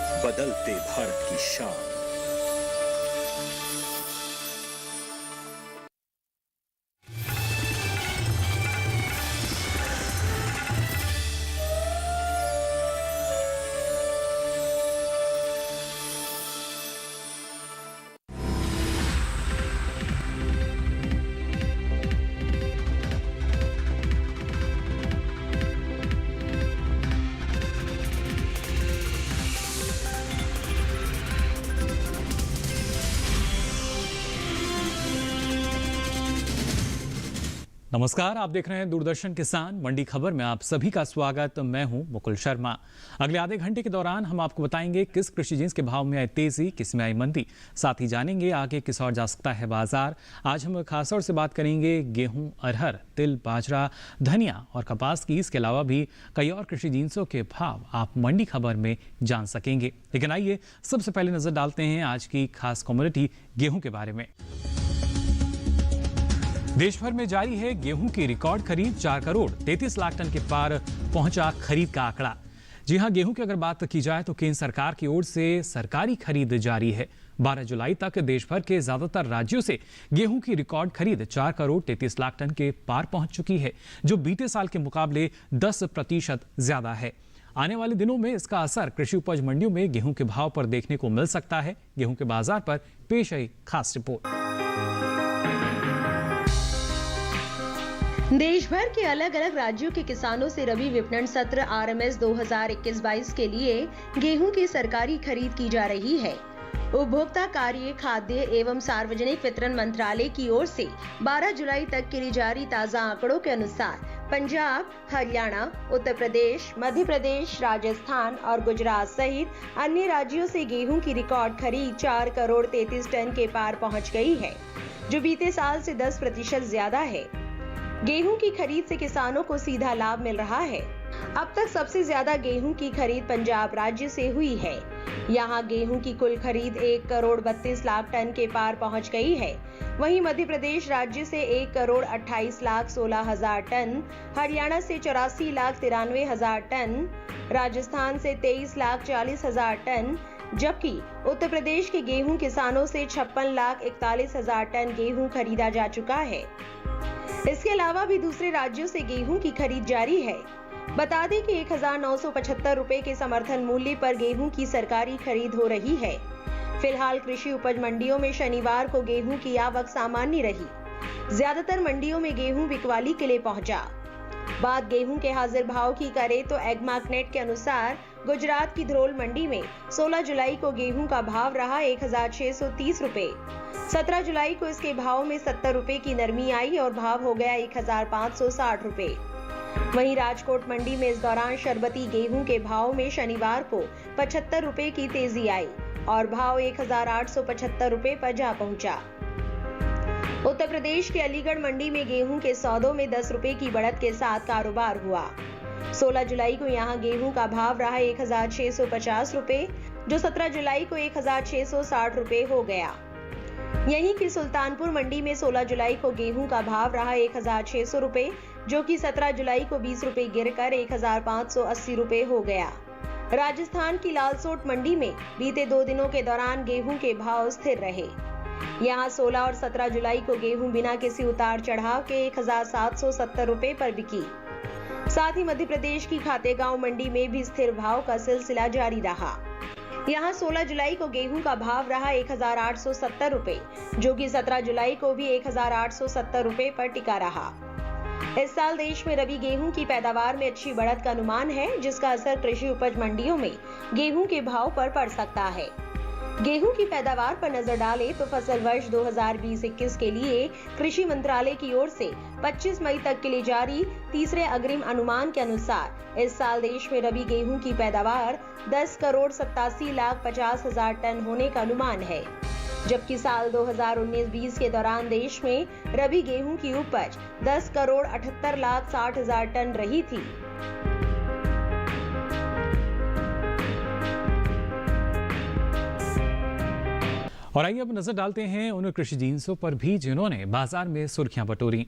बदलते भारत की शान। नमस्कार, आप देख रहे हैं दूरदर्शन किसान मंडी खबर में आप सभी का स्वागत। मैं हूं मुकुल शर्मा। अगले आधे घंटे के दौरान हम आपको बताएंगे किस कृषि जिन्स के भाव में आई तेजी, किस में आई मंदी। साथ ही जानेंगे आगे किस और जा सकता है बाजार। आज हम खासतौर से बात करेंगे गेहूं, अरहर, तिल, बाजरा, धनिया और कपास की। इसके अलावा भी कई और कृषि जिन्सों के भाव आप मंडी खबर में जान सकेंगे। लेकिन आइए सबसे पहले नजर डालते हैं आज की खास कमोडिटी गेहूं के बारे में। देश भर में जारी है गेहूं की रिकॉर्ड खरीद। 4 करोड़ 33 लाख टन के पार पहुंचा खरीद का आंकड़ा। जी हां, गेहूं की अगर बात की जाए तो केंद्र सरकार की ओर से सरकारी खरीद जारी है। 12 जुलाई तक देश भर के ज्यादातर राज्यों से गेहूं की रिकॉर्ड खरीद 4 करोड़ 33 लाख टन के पार पहुंच चुकी है, जो बीते साल के मुकाबले 10% ज्यादा है। आने वाले दिनों में इसका असर कृषि उपज मंडियों में गेहूं के भाव पर देखने को मिल सकता है। गेहूं के बाजार पर पेश आई खास रिपोर्ट। देश भर के अलग अलग राज्यों के किसानों से रबी विपणन सत्र RMS 2021-22 के लिए गेहूं की सरकारी खरीद की जा रही है। उपभोक्ता कार्य, खाद्य एवं सार्वजनिक वितरण मंत्रालय की ओर से 12 जुलाई तक के लिए जारी ताजा आंकड़ों के अनुसार पंजाब, हरियाणा, उत्तर प्रदेश, मध्य प्रदेश, राजस्थान और गुजरात सहित अन्य राज्यों से गेहूं की रिकॉर्ड खरीद 4 करोड़ 33 टन के पार पहुंच गई है, जो बीते साल से 10% ज्यादा है। गेहूं की खरीद से किसानों को सीधा लाभ मिल रहा है। अब तक सबसे ज्यादा गेहूं की खरीद पंजाब राज्य से हुई है। यहां गेहूं की कुल खरीद 1 करोड़ 32 लाख टन के पार पहुंच गई है। वहीं मध्य प्रदेश राज्य से 1 करोड़ 28 लाख 16 हजार टन, हरियाणा से 84 लाख 93 हजार टन, राजस्थान से 23 लाख 40 हजार टन, जबकि उत्तर प्रदेश के गेहूं किसानों से 56 लाख 41 हजार टन गेहूं खरीदा जा चुका है। इसके अलावा भी दूसरे राज्यों से गेहूं की खरीद जारी है। बता दें कि 1975 रुपए के समर्थन मूल्य पर गेहूं की सरकारी खरीद हो रही है। फिलहाल कृषि उपज मंडियों में शनिवार को गेहूं की आवक सामान्य रही। ज्यादातर मंडियों में गेहूं बिकवाली के लिए पहुंचा। बात गेहूं के हाजिर भाव की करें तो एग्मार्कनेट के अनुसार गुजरात की धरोल मंडी में 16 जुलाई को गेहूं का भाव रहा 1630 रुपए। 17 जुलाई को इसके भाव में 70 रुपए की नरमी आई और भाव हो गया 1560 रुपए। वहीं राजकोट मंडी में इस दौरान शरबती गेहूं के भाव में शनिवार को 75 रुपए की तेजी आई और भाव 1875 रुपए पर जा पहुंचा। उत्तर प्रदेश के अलीगढ़ मंडी में गेहूं के सौदों में 10 रुपए की बढ़त के साथ कारोबार हुआ। 16 जुलाई को यहां गेहूं का भाव रहा 1650 रुपए, जो 17 जुलाई को 1660 रुपए हो गया। यहीं की सुल्तानपुर मंडी में 16 जुलाई को गेहूं का भाव रहा 1600 रुपए, जो कि 17 जुलाई को 20 रुपए गिरकर 1580 रुपए हो गया। राजस्थान की लालसोट मंडी में बीते 2 दिनों के दौरान गेहूं के भाव स्थिर रहे। यहां 16 और 17 जुलाई को गेहूं बिना किसी उतार चढ़ाव के 1770 रुपए पर बिकी। साथ ही मध्य प्रदेश की खातेगांव मंडी में भी स्थिर भाव का सिलसिला जारी रहा। यहां 16 जुलाई को गेहूं का भाव रहा 1870 रुपए, जो कि 17 जुलाई को भी 1870 रुपए पर टिका रहा। इस साल देश में रबी गेहूं की पैदावार में अच्छी बढ़त का अनुमान है, जिसका असर कृषि उपज मंडियों में गेहूं के भाव पर पड़ सकता है। गेहूं की पैदावार पर नजर डालें तो फसल वर्ष 2020-21 के लिए कृषि मंत्रालय की ओर से 25 मई तक के लिए जारी तीसरे अग्रिम अनुमान के अनुसार इस साल देश में रबी गेहूं की पैदावार 10 करोड़ 87 लाख 50 हजार टन होने का अनुमान है, जबकि साल 2019-20 के दौरान देश में रबी गेहूं की उपज 10 करोड़ 78 लाख 60 हजार टन रही थी। और आइए अब नजर डालते हैं उन कृषि जिन्सों पर भी जिन्होंने बाजार में सुर्खियां बटोरी।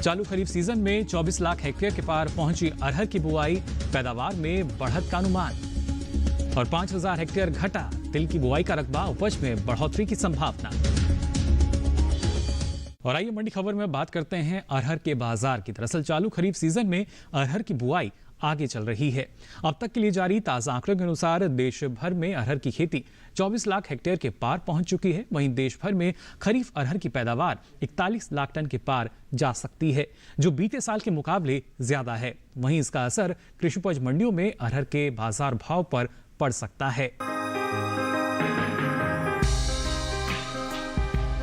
चालू खरीफ सीजन में 24 लाख हेक्टेयर के पार पहुंची अरहर की बुआई, पैदावार में बढ़त का अनुमान। और 5,000 हेक्टेयर घटा। तिल की बुआई का रकबा, उपज में बढ़ोतरी की संभावना। और आइए मंडी खबर में बात करते हैं अरहर के बाजार की। दरअसल चालू खरीफ सीजन में अरहर की बुआई आगे चल रही है। अब तक के लिए जारी ताजा आंकड़ों के अनुसार देश भर में अरहर की खेती 24 लाख हेक्टेयर के पार पहुंच चुकी है। वहीं देश भर में खरीफ अरहर की पैदावार 41 लाख टन के पार जा सकती है, जो बीते साल के मुकाबले ज्यादा है। वहीं इसका असर कृषि उपज मंडियों में अरहर के बाजार भाव पर पड़ सकता है।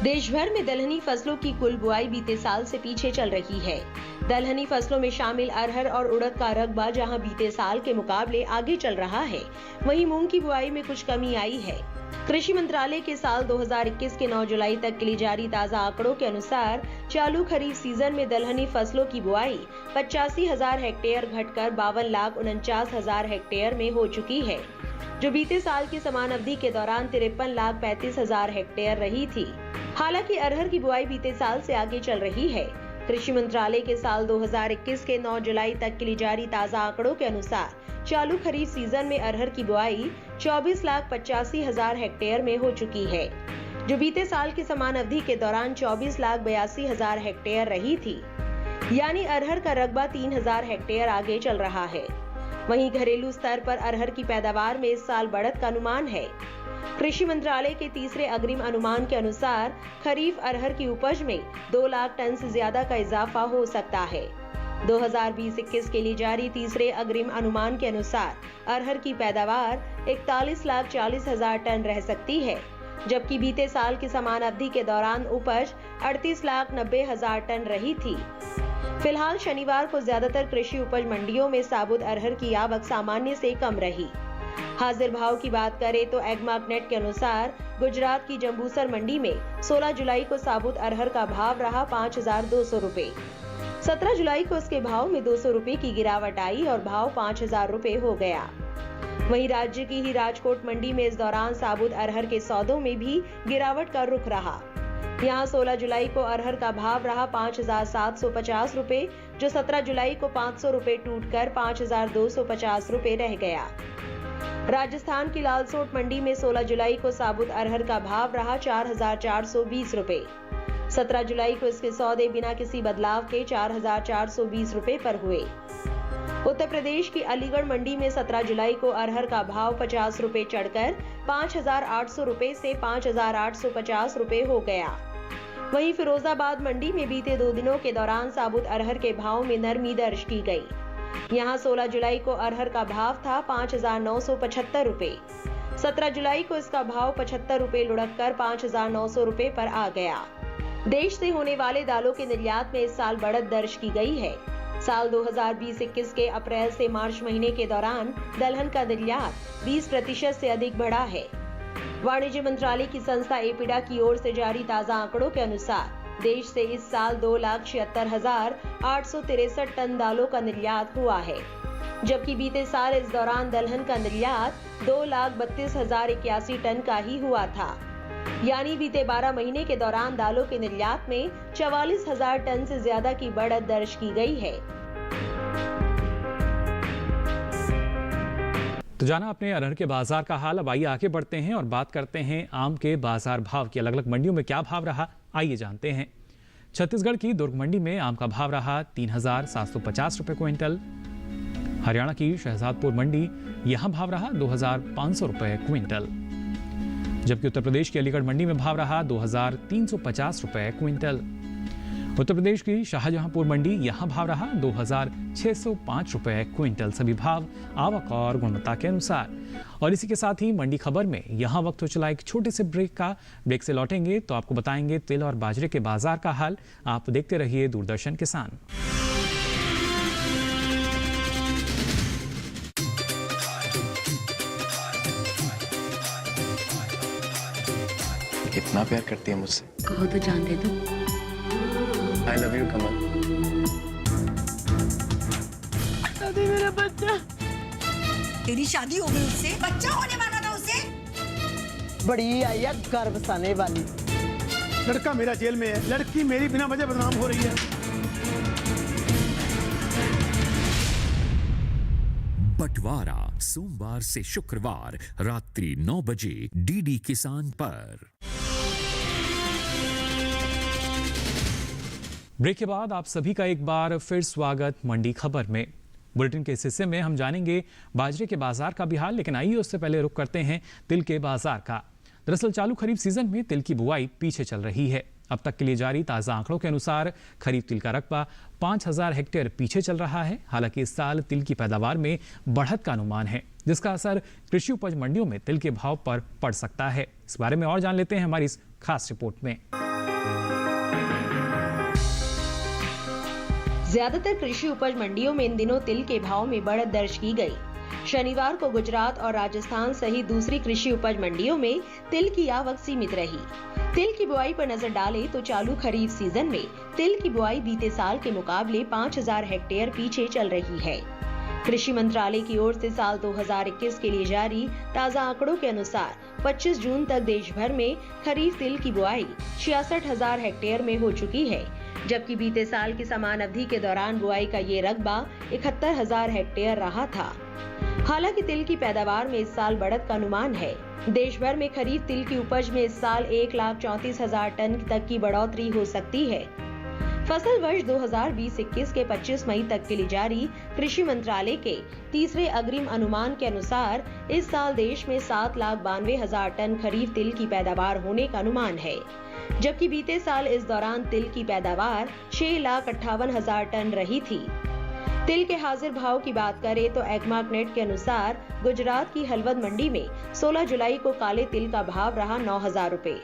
देश भर में दलहनी फसलों की कुल बुआई बीते साल से पीछे चल रही है। दलहनी फसलों में शामिल अरहर और उड़द का रकबा जहां बीते साल के मुकाबले आगे चल रहा है, वहीं मूंग की बुआई में कुछ कमी आई है। कृषि मंत्रालय के साल 2021 के 9 जुलाई तक के लिए जारी ताजा आंकड़ों के अनुसार चालू खरीफ सीजन में दलहनी फसलों की बुआई 85,000 हेक्टेयर घटकर 52,49,000 हेक्टेयर में हो चुकी है, जो बीते साल की समान अवधि के दौरान 53,35,000 हेक्टेयर रही थी। हालांकि अरहर की बुआई बीते साल से आगे चल रही है। कृषि मंत्रालय के साल 2021 के 9 जुलाई तक के लिए जारी ताजा आंकड़ों के अनुसार चालू खरीफ सीजन में अरहर की बुआई 24,85,000 हेक्टेयर में हो चुकी है, जो बीते साल की समान अवधि के दौरान 24,82,000 हेक्टेयर रही थी। यानी अरहर का रकबा 3,000 हेक्टेयर आगे चल रहा है। वहीं घरेलू स्तर पर अरहर की पैदावार में इस साल बढ़त का अनुमान है। कृषि मंत्रालय के तीसरे अग्रिम अनुमान के अनुसार खरीफ अरहर की उपज में 2 लाख टन से ज्यादा का इजाफा हो सकता है। 2020-21 के लिए जारी तीसरे अग्रिम अनुमान के अनुसार अरहर की पैदावार 41,40,000 टन रह सकती है, जबकि बीते साल की समान अवधि के दौरान उपज 38,90,000 टन रही थी। फिलहाल शनिवार को ज्यादातर कृषि उपज मंडियों में साबुत अरहर की आवक सामान्य से कम रही। हाजिर भाव की बात करें तो एग्मार्कनेट के अनुसार गुजरात की जंबूसर मंडी में 16 जुलाई को साबुत अरहर का भाव रहा 5,200 रुपए। 17 जुलाई को इसके भाव में 200 रुपए की गिरावट आई और भाव 5,000 रुपए हो गया। वहीं राज्य की ही राजकोट मंडी में इस दौरान साबुत अरहर के सौदों में भी गिरावट का रुख रहा। यहाँ 16 जुलाई को अरहर का भाव रहा 5,750 रुपए, जो 17 जुलाई को 500 रुपए टूटकर 5,250 रुपए रह गया। राजस्थान की लालसोट मंडी में 16 जुलाई को साबुत अरहर का भाव रहा 4,420 रुपए। 17 जुलाई को इसके सौदे बिना किसी बदलाव के 4,420 रुपए पर हुए। उत्तर प्रदेश की अलीगढ़ मंडी में 17 जुलाई को अरहर का भाव 50 रुपए चढ़कर 5,800 रुपए से 5,850 रुपए हो गया। वहीं फिरोजाबाद मंडी में बीते 2 दिनों के दौरान साबुत अरहर के भाव में नरमी दर्ज की गई। यहाँ 16 जुलाई को अरहर का भाव था 5,975 रुपए। 17 जुलाई को इसका भाव 75 रुपए लुढ़ककर 5,900 रुपए पर आ गया। देश से होने वाले दालों के निर्यात में इस साल बढ़त दर्ज की गई है। साल 2020-21 के अप्रैल से मार्च महीने के दौरान दलहन का निर्यात 20% से अधिक बढ़ा है। वाणिज्य मंत्रालय की संस्था एपिडा की ओर से जारी ताजा आंकड़ों के अनुसार देश से इस साल 2,76,863 टन दालों का निर्यात हुआ है, जबकि बीते साल इस दौरान दलहन का निर्यात 2,32,081 टन का ही हुआ था। यानी बीते 12 महीने के दौरान दालों के निर्यात में 44,000 टन से ज्यादा की बढ़त दर्ज की गई है। तो जाना अपने अरहर के बाजार का हाल। अब आइए आगे बढ़ते हैं और बात करते हैं आम के बाजार भाव की। अलग अलग मंडियों में क्या भाव रहा, आइए जानते हैं। छत्तीसगढ़ की दुर्ग मंडी में आम का भाव रहा 3,750 रुपए क्विंटल। हरियाणा की शहजादपुर मंडी, यहां भाव रहा 2,500 रुपए क्विंटल। जबकि उत्तर प्रदेश की अलीगढ़ मंडी में भाव रहा 2,350 रुपए क्विंटल। उत्तर प्रदेश की शाहजहांपुर मंडी, यहां भाव रहा 2,605 रुपए क्विंटल। सभी भाव आवक और गुणवत्ता के अनुसार। और इसी के साथ ही मंडी खबर में यहां वक्त हो चला एक छोटे से ब्रेक का। ब्रेक से लौटेंगे तो आपको बताएंगे तिल और बाजरे के बाजार का हाल। आप देखते रहिए दूरदर्शन किसान। कितना प्यार करती है मुझसे? कहो तो जान दे दूं। I love you, कमल। अभी मेरा बच्चा। तेरी शादी हो गई उससे, बच्चा होने वाला था उसे। बड़ी आई है गर्भ साने वाली। लड़का मेरा जेल में है, लड़की मेरी बिना वजह बदनाम हो रही है। बंटवारा सोमवार से शुक्रवार रात्रि 9 बजे डीडी किसान पर। ब्रेक के बाद आप सभी का एक बार फिर स्वागत मंडी खबर में। बुलेटिन के इस हिस्से में हम जानेंगे बाजरे के बाजार का भी हाल, लेकिन आइए उससे पहले रुख करते हैं तिल के बाजार का। दरअसल चालू खरीफ सीजन में तिल की बुआई पीछे चल रही है। अब तक के लिए जारी ताज़ा आंकड़ों के अनुसार खरीफ तिल का रकबा 5000 हेक्टेयर पीछे चल रहा है। हालांकि इस साल तिल की पैदावार में बढ़त का अनुमान है, जिसका असर कृषि उपज मंडियों में तिल के भाव पर पड़ सकता है। इस बारे में और जान लेते हैं हमारी इस खास रिपोर्ट में। ज्यादातर कृषि उपज मंडियों में इन दिनों तिल के भाव में बढ़त दर्ज की गई। शनिवार को गुजरात और राजस्थान सहित दूसरी कृषि उपज मंडियों में तिल की आवक सीमित रही। तिल की बुआई पर नजर डालें तो चालू खरीफ सीजन में तिल की बुआई बीते साल के मुकाबले 5000 हेक्टेयर पीछे चल रही है। कृषि मंत्रालय की ओर से साल 2021 के लिए जारी ताज़ा आंकड़ों के अनुसार 25 जून तक देश भर में खरीफ तिल की बुआई 66,000 हेक्टेयर में हो चुकी है, जबकि बीते साल की समान अवधि के दौरान बुआई का ये रकबा 71,000 हेक्टेयर रहा था। हालांकि तिल की पैदावार में इस साल बढ़त का अनुमान है। देश भर में खरीफ तिल की उपज में इस साल 1,34,000 टन तक की बढ़ोतरी हो सकती है। फसल वर्ष 2020-21 के 25 मई तक के लिए जारी कृषि मंत्रालय के तीसरे अग्रिम अनुमान के अनुसार इस साल देश में 7,92,000 टन खरीफ तिल की पैदावार होने का अनुमान है, जबकि बीते साल इस दौरान तिल की पैदावार 6,58,000 टन रही थी। तिल के हाजिर भाव की बात करें तो एग्मार्कनेट के अनुसार गुजरात की हलवद मंडी में 16 जुलाई को काले तिल का भाव रहा 9,000 रुपए।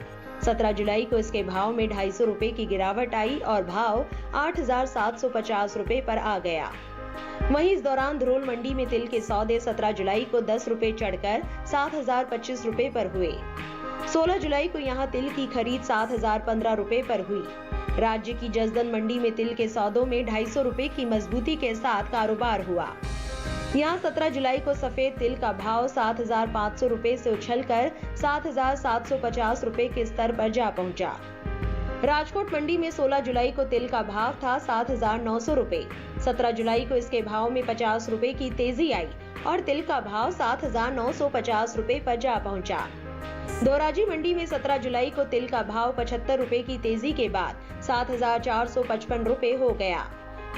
17 जुलाई को इसके भाव में 250 रुपए की गिरावट आई और भाव 8,750 रुपए पर आ गया। वहीं इस दौरान धरोल मंडी में तिल के सौदे 17 जुलाई को 10 रुपए चढ़कर 7,025 रुपए पर हुए। 16 जुलाई को यहां तिल की खरीद 7,015 रुपए पर हुई। राज्य की जसदन मंडी में तिल के सौदों में 250 रुपए की मजबूती के साथ कारोबार हुआ। यहां 17 जुलाई को सफेद तिल का भाव 7,500 रुपए से उछलकर 7,750 रुपए के स्तर पर जा पहुंचा। राजकोट मंडी में 16 जुलाई को तिल का भाव था 7,900 रुपए। 17 जुलाई को इसके भाव में 50 रुपए की तेजी आई और तिल का भाव 7,950 रुपए पर जा पहुंचा। दोराजी मंडी में 17 जुलाई को तिल का भाव 75 रुपए की तेजी के बाद 7,455 रुपए हो गया,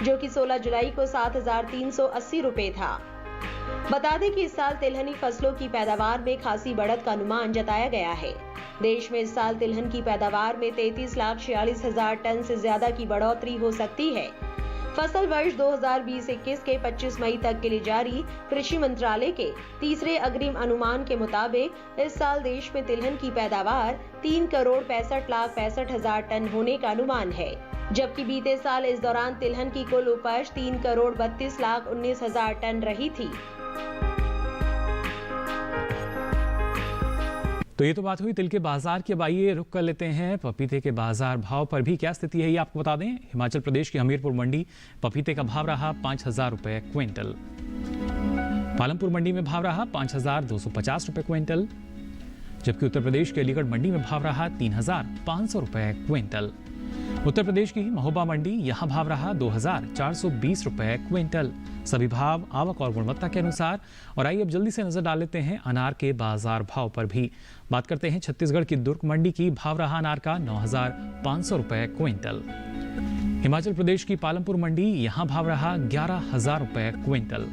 जो कि 16 जुलाई को 7,380 रुपए था। बता दें कि इस साल तिलहनी फसलों की पैदावार में खासी बढ़त का अनुमान जताया गया है। देश में इस साल तिलहन की पैदावार में 33,46,000 टन से ज्यादा की बढ़ोतरी हो सकती है। फसल वर्ष 2020-21 के 25 मई तक के लिए जारी कृषि मंत्रालय के तीसरे अग्रिम अनुमान के मुताबिक इस साल देश में तिलहन की पैदावार 3,65,65,000 टन होने का अनुमान है, जबकि बीते साल इस दौरान तिलहन की कुल उपज 3,32,19,000 टन रही थी। तो ये तो बात हुई तिल के बाजार की। अब आइए रुक कर लेते हैं पपीते के बाजार भाव पर भी क्या स्थिति है, ये आपको बता दें। हिमाचल प्रदेश की हमीरपुर मंडी पपीते का भाव रहा 5,000 रुपए क्विंटल। पालमपुर मंडी में भाव रहा 5,250 रुपए क्विंटल, जबकि उत्तर प्रदेश के अलीगढ़ मंडी में भाव रहा 3,500 रुपए क्विंटल। उत्तर प्रदेश की महोबा मंडी यहां भाव रहा 2,420 रुपए क्विंटल। सभी भाव आवक और गुणवत्ता के अनुसार। और आइए अब जल्दी से नजर डाल लेते हैं अनार के बाजार भाव पर भी। बात करते हैं छत्तीसगढ़ की दुर्ग मंडी की। भाव रहा अनार का 9,500 रुपए क्विंटल। हिमाचल प्रदेश की पालमपुर मंडी यहां भाव रहा 11,000 रुपए क्विंटल,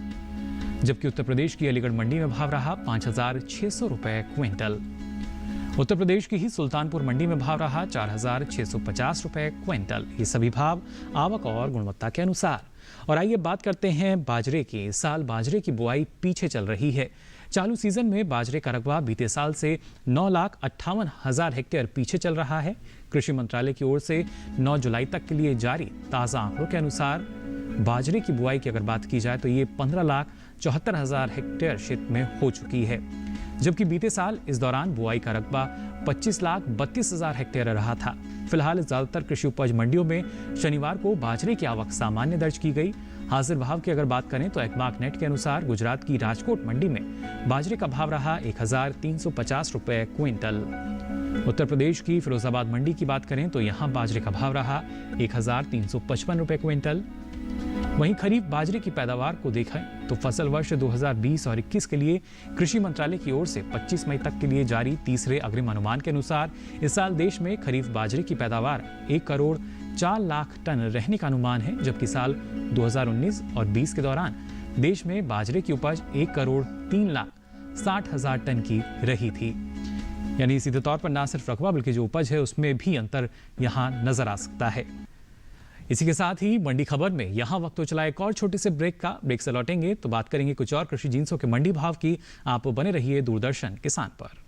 जबकि उत्तर प्रदेश की अलीगढ़ मंडी में भाव रहा 5,600 रुपए क्विंटल। उत्तर प्रदेश की ही सुल्तानपुर मंडी में भाव रहा 4,650 रुपए क्विंटल। ये सभी भाव आवक और गुणवत्ता के अनुसार। और आइए बात करते हैं बाजरे की। इस साल बाजरे की बुआई पीछे चल रही है। चालू सीजन में बाजरे का रकबा बीते साल से 9,58,000 हेक्टेयर पीछे चल रहा है। कृषि मंत्रालय की ओर से 9 जुलाई तक के लिए जारी ताज़ा आंकड़ों के अनुसार बाजरे की बुआई की अगर बात की जाए तो ये 15,74,000 हेक्टेयर क्षेत्र में हो चुकी है, जबकि बीते साल इस दौरान बुआई का रकबा 25,32,000 हेक्टेयर रहा था। फिलहाल ज्यादातर कृषि उपज मंडियों में शनिवार को बाजरे की आवक सामान्य दर्ज की गई। हाजिर भाव की अगर बात करें तो एग्मार्कनेट के अनुसार गुजरात की राजकोट मंडी में बाजरे का भाव रहा 1,350 रुपए क्विंटल। उत्तर प्रदेश की फिरोजाबाद मंडी की बात करें तो यहाँ बाजरे का भाव रहा 1,355 रुपए क्विंटल। वहीं खरीफ बाजरे की पैदावार को देखें तो फसल वर्ष 2020 और 21 के लिए कृषि मंत्रालय की ओर से 25 मई तक के लिए जारी तीसरे अग्रिम अनुमान के अनुसार इस साल देश में खरीफ बाजरे की पैदावार 1 करोड़ 4 लाख टन रहने का अनुमान है, जबकि साल 2019 और 20 के दौरान देश में बाजरे की उपज 1 करोड़ 3 लाख 60 हजार टन की रही थी। यानी सीधे तौर पर ना सिर्फ रकबा बल्कि जो उपज है उसमें भी अंतर यहाँ नजर आ सकता है। इसी के साथ ही मंडी खबर में यहाँ वक्त तो चला एक और छोटे से ब्रेक का। ब्रेक से लौटेंगे तो बात करेंगे कुछ और कृषि जिंसों के मंडी भाव की। आप बने रहिए दूरदर्शन किसान पर।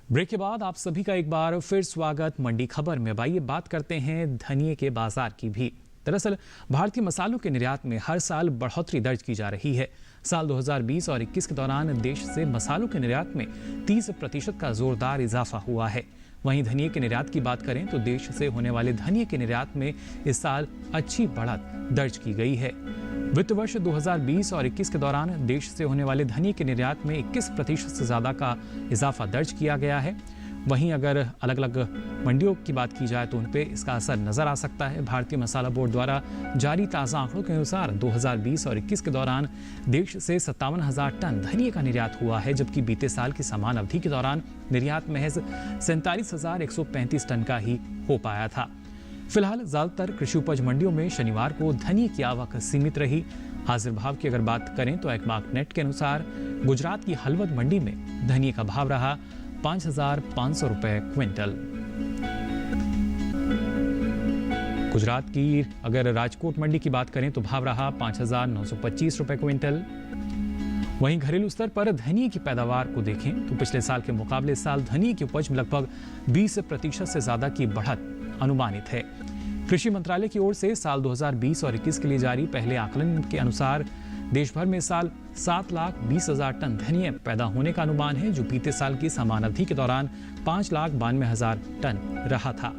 ब्रेक के बाद आप सभी का एक बार फिर स्वागत मंडी खबर में। आइए बात करते हैं धनिये के बाजार की भी। दरअसल भारतीय मसालों के निर्यात में हर साल बढ़ोतरी दर्ज की जा रही है। साल 2020 और 21 के दौरान देश से मसालों के निर्यात में 30% का जोरदार इजाफा हुआ है। वहीं धनिये के निर्यात की बात करें तो देश से होने वाले धनिये के निर्यात में इस साल अच्छी बढ़त दर्ज की गई है। वित्त वर्ष 2020 और 21 के दौरान देश से होने वाले धनिये के निर्यात में 21% से ज्यादा का इजाफा दर्ज किया गया है। वहीं अगर अलग अलग मंडियों की बात की जाए तो उन पे इसका असर नजर आ सकता है। भारतीय मसाला बोर्ड द्वारा जारी ताज़ा आंकड़ों के अनुसार 2020 और 21 के दौरान देश से 57,000 टन धनिये का निर्यात हुआ है, जबकि बीते साल की समान अवधि के दौरान निर्यात महज 47,135 टन का ही हो पाया था। फिलहाल ज्यादातर कृषि उपज मंडियों में शनिवार को धनिये की आवक सीमित रही। हाजिर भाव की अगर बात करें तो एकमार्कनेट के अनुसार गुजरात की हलवद मंडी में धनिये का भाव रहा 5,500 रुपए क्विंटल। गुजरात की अगर राजकोट मंडी की बात करें तो भाव रहा 5,925 रुपए क्विंटल। वहीं घरेलू स्तर पर धनिये की पैदावार को देखें तो पिछले साल के मुकाबले इस साल धनिये की उपज में लगभग 20% से ज्यादा की बढ़त अनुमानित है। कृषि मंत्रालय की ओर से साल 2020 और 21 के लिए जारी पहले आकलन के अनुसार देश भर में साल 7,20,000 टन धनिये पैदा होने का अनुमान है, जो बीते साल की समान अवधि के दौरान 5,92,000 टन रहा था।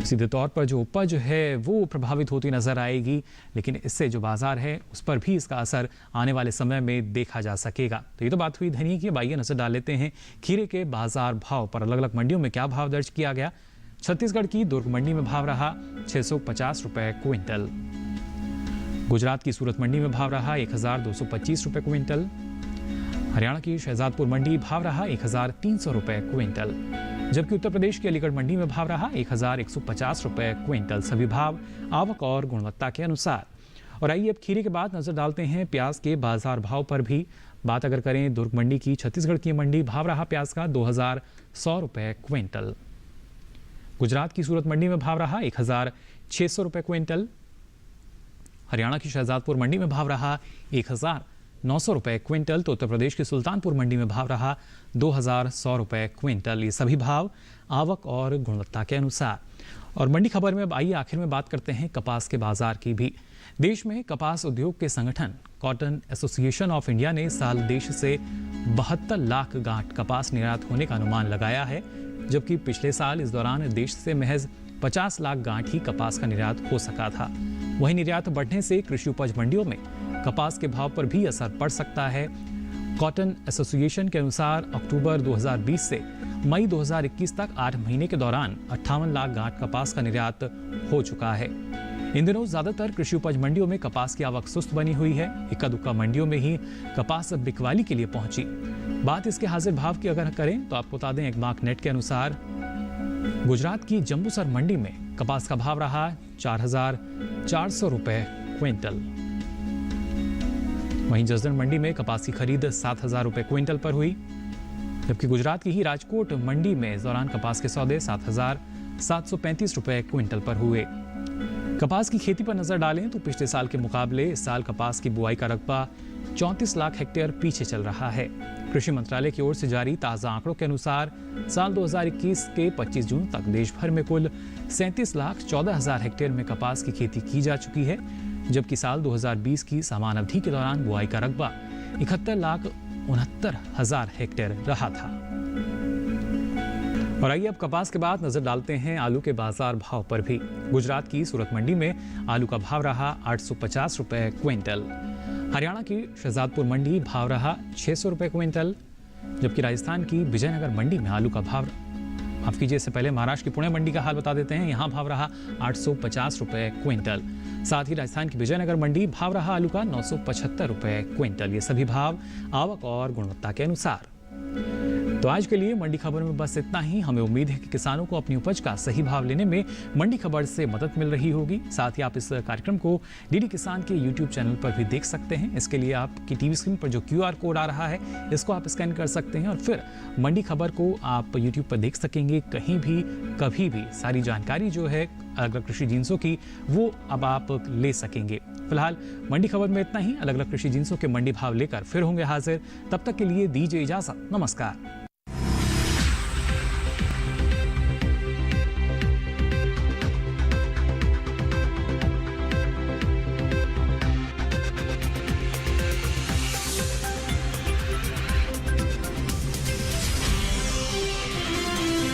सीधे तौर पर जो उपज है वो प्रभावित होती नजर आएगी, लेकिन इससे जो बाजार है उस पर भी इसका असर आने वाले समय में देखा जा सकेगा। तो ये तो बात हुई धनिये की। आइए नजर डाल लेते हैं खीरे के बाजार भाव पर। अलग अलग मंडियों में क्या भाव दर्ज किया गया। छत्तीसगढ़ की दुर्ग मंडी में भाव रहा 650 रुपए क्विंटल। गुजरात की सूरत मंडी में भाव रहा 1,225 रुपए क्विंटल। हरियाणा की शहजादपुर मंडी भाव रहा 1,300 रुपए क्विंटल, जबकि उत्तर प्रदेश की अलीगढ़ मंडी में भाव रहा 1,150 रुपए क्विंटल। सभी भाव आवक और गुणवत्ता के अनुसार। और आइए अब खीरे के बाद नजर डालते हैं प्याज के बाजार भाव पर भी। बात अगर करें दुर्ग मंडी की, छत्तीसगढ़ की मंडी भाव रहा प्याज का 2,100 रुपए क्विंटल। गुजरात की सूरत मंडी में भाव रहा 1,600 रुपए क्विंटल। हरियाणा की शहजादपुर मंडी में भाव रहा 1,900 रुपए क्विंटल। तो उत्तर प्रदेश की सुल्तानपुर मंडी में भाव रहा 2,100 रुपए क्विंटल। ये सभी भाव आवक और गुणवत्ता के अनुसार। और मंडी खबर में अब आइए आखिर में बात करते हैं कपास के बाजार की भी। देश में कपास उद्योग के संगठन कॉटन एसोसिएशन ऑफ इंडिया ने साल देश से 72 लाख गांठ कपास निर्यात होने का अनुमान लगाया है, जबकि पिछले साल इस दौरान देश से महज 50 लाख गांठ ही कपास का निर्यात हो सका था। वहीं निर्यात बढ़ने से कृषि उपज मंडियों में कपास के भाव पर भी असर पड़ सकता है। कॉटन एसोसिएशन के अनुसार अक्टूबर 2020 से मई 2021 तक 8 महीने के दौरान 58 लाख गांठ कपास का निर्यात हो चुका है। इन दिनों ज्यादातर कृषि उपज मंडियों में कपास की आवक सुस्त बनी हुई है। इक्का दुक्का मंडियों में ही कपास बिकवाली के लिए पहुंची। बात इसके हाजिर भाव की अगर करें तो आपको बता दें एकमार्कनेट के अनुसार गुजरात की जंबूसर मंडी में कपास का भाव रहा 4,400 रुपए क्विंटल। वहीं जसदण मंडी में कपास की खरीद 7,000 रुपए क्विंटल पर हुई, जबकि गुजरात की ही राजकोट मंडी में इस दौरान कपास के सौदे 7,735 रुपए क्विंटल पर हुए। कपास की खेती पर नजर डालें तो पिछले साल के मुकाबले इस साल कपास की बुआई का रकबा 34 लाख हेक्टेयर पीछे चल रहा है। कृषि मंत्रालय की ओर से जारी ताजा आंकड़ों के अनुसार साल 2021 के 25 जून तक देश भर में कुल 37,14,000 हेक्टेयर में कपास की खेती की जा चुकी है, जबकि साल 2020 की समान अवधि के दौरान बुआई का रकबा 71,69,000 हेक्टेयर रहा था। और आइए अब कपास के बाद नजर डालते हैं आलू के बाजार भाव पर भी। गुजरात की सूरत मंडी में आलू का भाव रहा 850 रुपए क्विंटल। हरियाणा की शहजादपुर मंडी भाव रहा 600 रुपए क्विंटल, जबकि राजस्थान की विजयनगर मंडी में आलू का भाव, माफ कीजिए इससे पहले महाराष्ट्र की पुणे मंडी का हाल बता देते हैं। यहाँ भाव रहा 850 रुपए क्विंटल। साथ ही राजस्थान की विजयनगर मंडी भाव रहा आलू का 975 रुपए क्विंटल। ये सभी भाव आवक और गुणवत्ता के अनुसार। तो आज के लिए मंडी खबर में बस इतना ही। हमें उम्मीद है कि किसानों को अपनी उपज का सही भाव लेने में मंडी खबर से मदद मिल रही होगी। साथ ही आप इस कार्यक्रम को डीडी किसान के YouTube चैनल पर भी देख सकते हैं। इसके लिए आपकी टीवी स्क्रीन पर जो QR कोड आ रहा है, इसको आप स्कैन कर सकते हैं और फिर मंडी खबर को आप YouTube पर देख सकेंगे, कहीं भी कभी भी। सारी जानकारी जो है अलग अलग कृषि जिन्सों की, वो अब आप ले सकेंगे। फिलहाल मंडी खबर में इतना ही। अलग अलग कृषि जिन्सों के मंडी भाव लेकर फिर होंगे हाजिर। तब तक के लिए दीजिए इजाजत। नमस्कार।